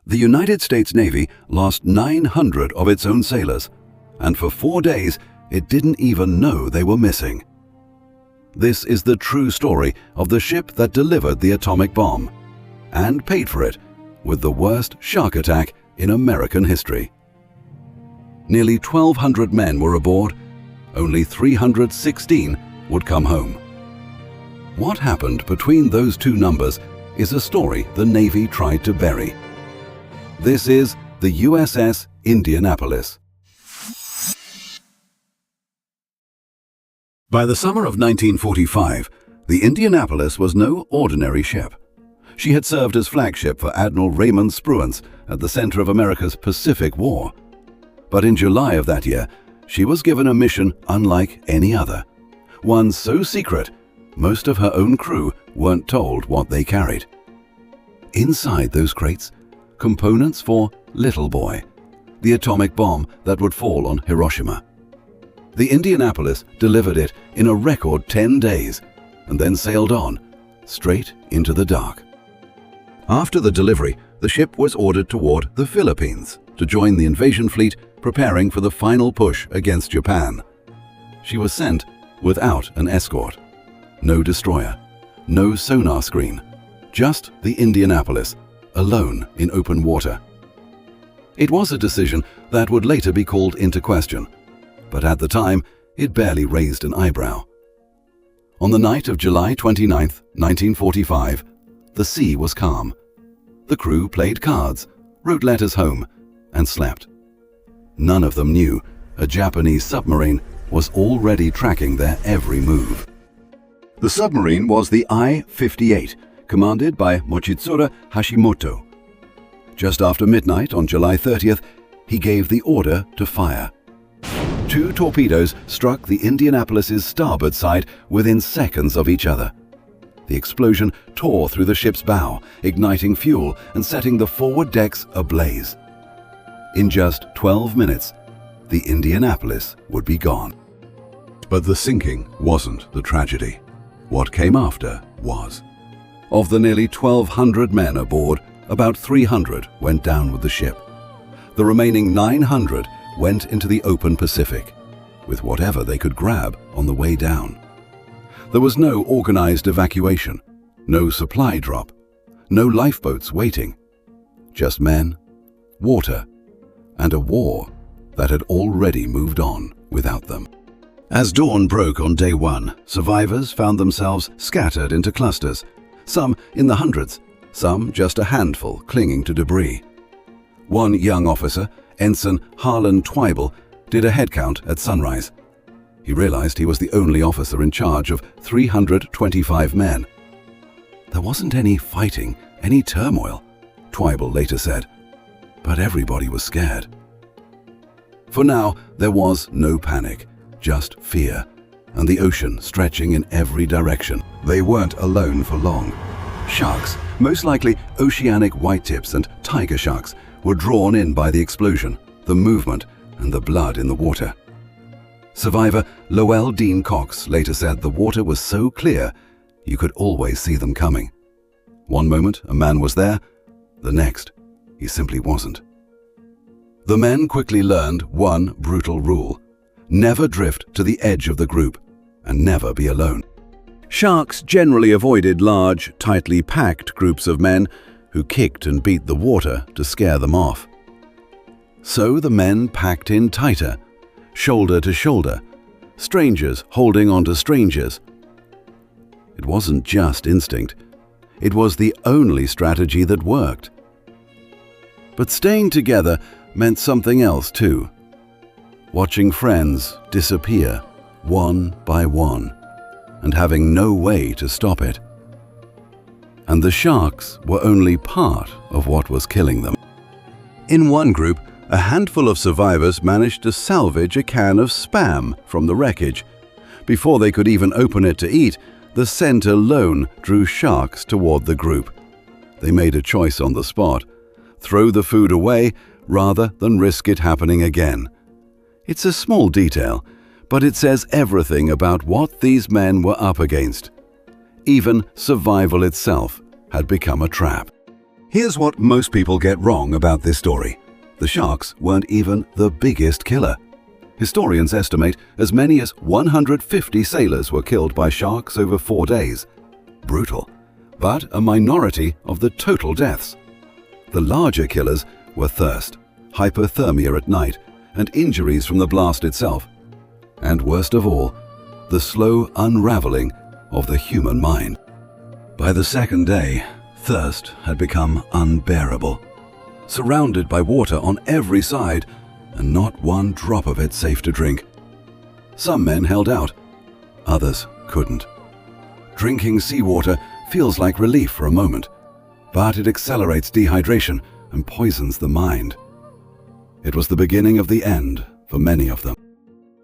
The United States Navy lost 900 of its own sailors, and for 4 days it didn't even know they were missing. This is the true story of the ship that delivered the atomic bomb, and paid for it with the worst shark attack in American history. Nearly 1,200 men were aboard. Only 316 would come home. What happened between those two numbers is a story the Navy tried to bury. This is the USS Indianapolis. By the summer of 1945, the Indianapolis was no ordinary ship. She had served as flagship for Admiral Raymond Spruance at the center of America's Pacific War. But in July of that year, she was given a mission unlike any other. One so secret, most of her own crew weren't told what they carried. Inside those crates, components for Little Boy, the atomic bomb that would fall on Hiroshima. The Indianapolis delivered it in a record 10 days and then sailed on, straight into the dark. After the delivery, the ship was ordered toward the Philippines to join the invasion fleet preparing for the final push against Japan. She was sent without an escort. No destroyer, no sonar screen, just the Indianapolis, alone in open water. It was a decision that would later be called into question, but at the time, it barely raised an eyebrow. On the night of July 29, 1945, the sea was calm. The crew played cards, wrote letters home, and slept. None of them knew a Japanese submarine was already tracking their every move. The submarine was the I-58, commanded by Mochitsura Hashimoto. Just after midnight on July 30th, he gave the order to fire. 2 torpedoes struck the Indianapolis's starboard side within seconds of each other. The explosion tore through the ship's bow, igniting fuel and setting the forward decks ablaze. In just 12 minutes, the Indianapolis would be gone. But the sinking wasn't the tragedy. What came after was. Of the nearly 1,200 men aboard, about 300 went down with the ship. The remaining 900 went into the open Pacific, with whatever they could grab on the way down. There was no organized evacuation, no supply drop, no lifeboats waiting. Just men, water, and a war that had already moved on without them. As dawn broke on day 1, survivors found themselves scattered into clusters, some in the hundreds, some just a handful clinging to debris. One young officer, Ensign Harlan Twible, did a head count at sunrise. He realized he was the only officer in charge of 325 men. There wasn't any fighting, any turmoil, Twible later said, but everybody was scared. For now, there was no panic, just fear, and the ocean stretching in every direction. They weren't alone for long. Sharks, most likely oceanic whitetips and tiger sharks, were drawn in by the explosion, the movement, and the blood in the water. Survivor Lowell Dean Cox later said the water was so clear you could always see them coming. One moment a man was there, the next he simply wasn't. The men quickly learned one brutal rule: never drift to the edge of the group and never be alone. Sharks generally avoided large, tightly packed groups of men who kicked and beat the water to scare them off. So the men packed in tighter, shoulder to shoulder, strangers holding on to strangers. It wasn't just instinct, it was the only strategy that worked. But staying together meant something else too. Watching friends disappear one by one, and having no way to stop it. And the sharks were only part of what was killing them. In one group, a handful of survivors managed to salvage a can of Spam from the wreckage. Before they could even open it to eat, the scent alone drew sharks toward the group. They made a choice on the spot: throw the food away rather than risk it happening again. It's a small detail, but it says everything about what these men were up against. Even survival itself had become a trap. Here's what most people get wrong about this story. The sharks weren't even the biggest killer. Historians estimate as many as 150 sailors were killed by sharks over 4 days. Brutal, but a minority of the total deaths. The larger killers were thirst, hypothermia at night, and injuries from the blast itself. And worst of all, the slow unraveling of the human mind. By the second day, thirst had become unbearable. Surrounded by water on every side, and not one drop of it safe to drink. Some men held out, others couldn't. Drinking seawater feels like relief for a moment, but it accelerates dehydration and poisons the mind. It was the beginning of the end for many of them.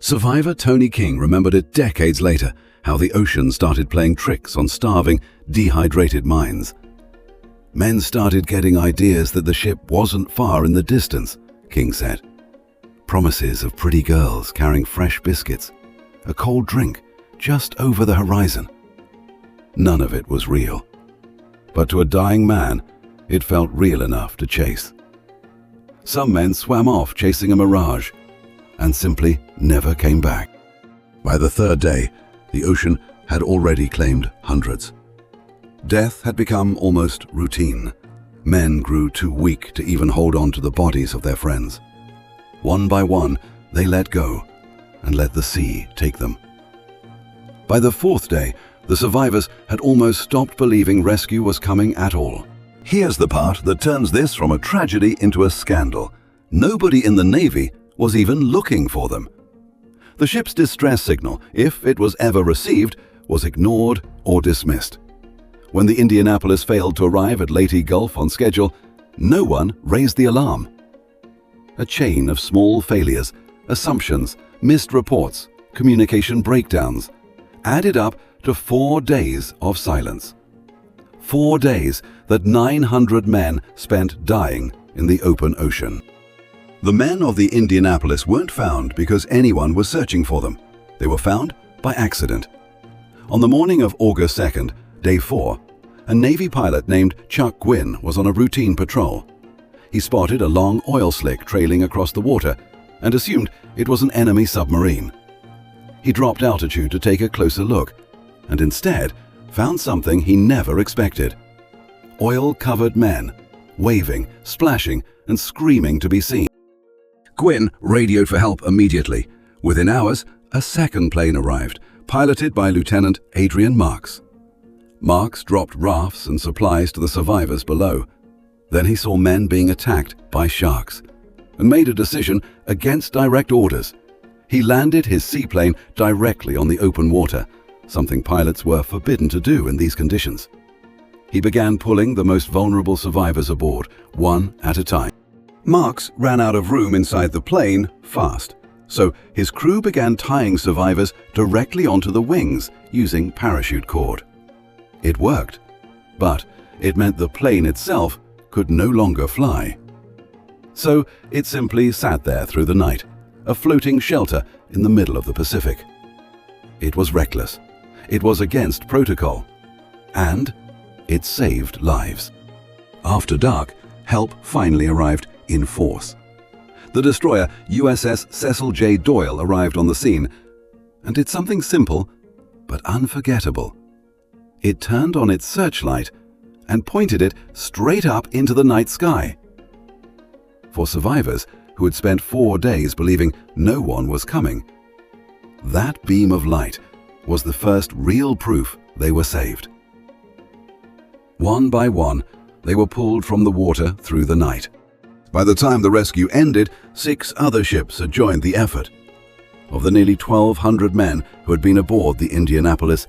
Survivor Tony King remembered it decades later, how the ocean started playing tricks on starving, dehydrated minds. Men started getting ideas that the ship wasn't far in the distance, King said. Promises of pretty girls carrying fresh biscuits, a cold drink just over the horizon. None of it was real. But to a dying man, it felt real enough to chase. Some men swam off chasing a mirage and simply never came back. By the third day, the ocean had already claimed hundreds. Death had become almost routine. Men grew too weak to even hold on to the bodies of their friends. One by one, they let go and let the sea take them. By the fourth day, the survivors had almost stopped believing rescue was coming at all. Here's the part that turns this from a tragedy into a scandal. Nobody in the Navy was even looking for them. The ship's distress signal, if it was ever received, was ignored or dismissed. When the Indianapolis failed to arrive at Leyte Gulf on schedule, no one raised the alarm. A chain of small failures, assumptions, missed reports, communication breakdowns, added up to 4 days of silence. 4 days that 900 men spent dying in the open ocean. The men of the Indianapolis weren't found because anyone was searching for them. They were found by accident. On the morning of August 2nd, day 4, a Navy pilot named Chuck Gwynn was on a routine patrol. He spotted a long oil slick trailing across the water and assumed it was an enemy submarine. He dropped altitude to take a closer look and instead found something he never expected. Oil-covered men, waving, splashing, and screaming to be seen. Gwynn radioed for help immediately. Within hours, a second plane arrived, piloted by Lieutenant Adrian Marks. Marks dropped rafts and supplies to the survivors below. Then he saw men being attacked by sharks and made a decision against direct orders. He landed his seaplane directly on the open water, something pilots were forbidden to do in these conditions. He began pulling the most vulnerable survivors aboard, one at a time. Marks ran out of room inside the plane fast, so his crew began tying survivors directly onto the wings using parachute cord. It worked, but it meant the plane itself could no longer fly. So it simply sat there through the night, a floating shelter in the middle of the Pacific. It was reckless, it was against protocol, and it saved lives. After dark, help finally arrived in force. The destroyer USS Cecil J. Doyle arrived on the scene and did something simple but unforgettable. It turned on its searchlight and pointed it straight up into the night sky. For survivors who had spent 4 days believing no one was coming, that beam of light was the first real proof they were saved. One by one, they were pulled from the water through the night. By the time the rescue ended, 6 other ships had joined the effort. Of the nearly 1,200 men who had been aboard the Indianapolis,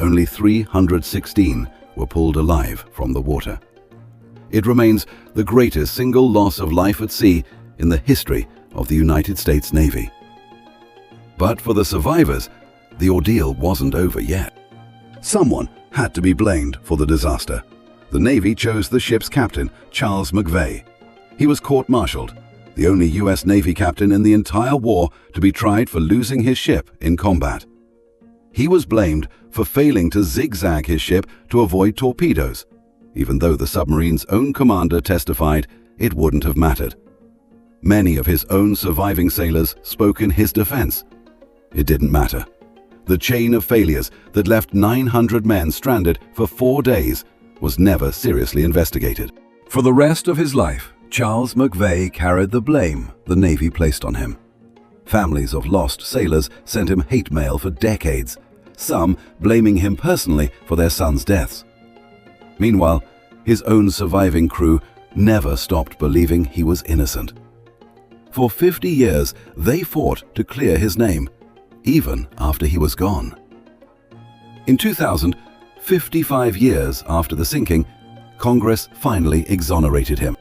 only 316 were pulled alive from the water. It remains the greatest single loss of life at sea in the history of the United States Navy. But for the survivors, the ordeal wasn't over yet. Someone had to be blamed for the disaster. The Navy chose the ship's captain, Charles McVay. He was court-martialed, the only U.S. Navy captain in the entire war to be tried for losing his ship in combat. He was blamed for failing to zigzag his ship to avoid torpedoes. even though the submarine's own commander testified it wouldn't have mattered. Many of his own surviving sailors spoke in his defense. It didn't matter. The chain of failures that left 900 men stranded for 4 days was never seriously investigated. For the rest of his life, Charles McVay carried the blame the Navy placed on him. Families of lost sailors sent him hate mail for decades, some blaming him personally for their sons' deaths. Meanwhile, his own surviving crew never stopped believing he was innocent. For 50 years, they fought to clear his name, even after he was gone. In 2000, 55 years after the sinking, Congress finally exonerated him.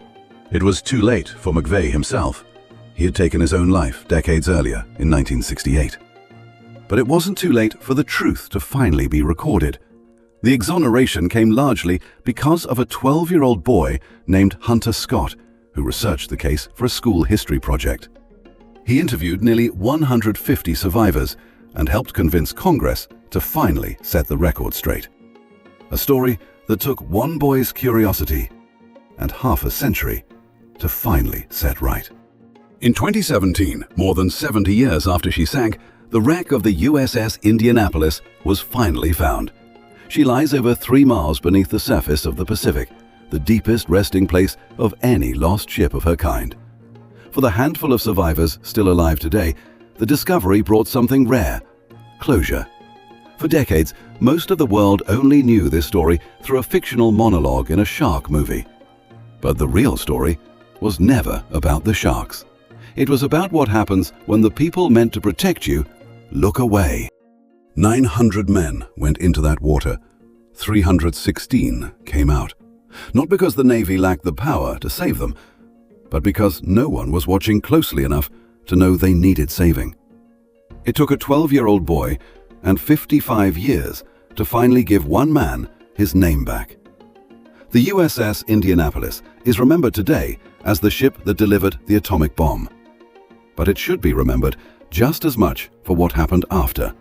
It was too late for McVay himself. He had taken his own life decades earlier, in 1968. But it wasn't too late for the truth to finally be recorded. The exoneration came largely because of a 12-year-old boy named Hunter Scott, who researched the case for a school history project. He interviewed nearly 150 survivors and helped convince Congress to finally set the record straight. A story that took one boy's curiosity and half a century to finally set right. In 2017, more than 70 years after she sank, the wreck of the USS Indianapolis was finally found. She lies over 3 miles beneath the surface of the Pacific, the deepest resting place of any lost ship of her kind. For the handful of survivors still alive today, the discovery brought something rare: closure. For decades, most of the world only knew this story through a fictional monologue in a shark movie. But the real story was never about the sharks. It was about what happens when the people meant to protect you look away. 900 men went into that water. 316 came out. Not because the Navy lacked the power to save them, but because no one was watching closely enough to know they needed saving. It took a 12-year-old boy and 55 years to finally give one man his name back. The USS Indianapolis is remembered today as the ship that delivered the atomic bomb. But it should be remembered just as much for what happened after,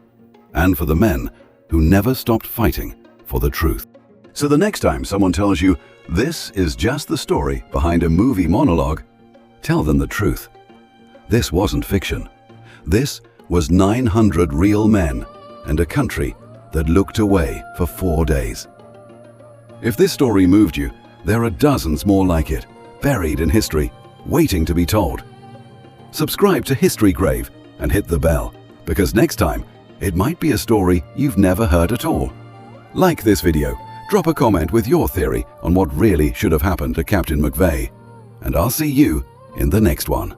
and for the men who never stopped fighting for the truth. So the next time someone tells you this is just the story behind a movie monologue, tell them the truth. This wasn't fiction. This was 900 real men and a country that looked away for 4 days. If this story moved you, there are dozens more like it, buried in history, waiting to be told. Subscribe to History Grave and hit the bell, because next time it might be a story you've never heard at all. Like this video, drop a comment with your theory on what really should have happened to Captain McVay, and I'll see you in the next one.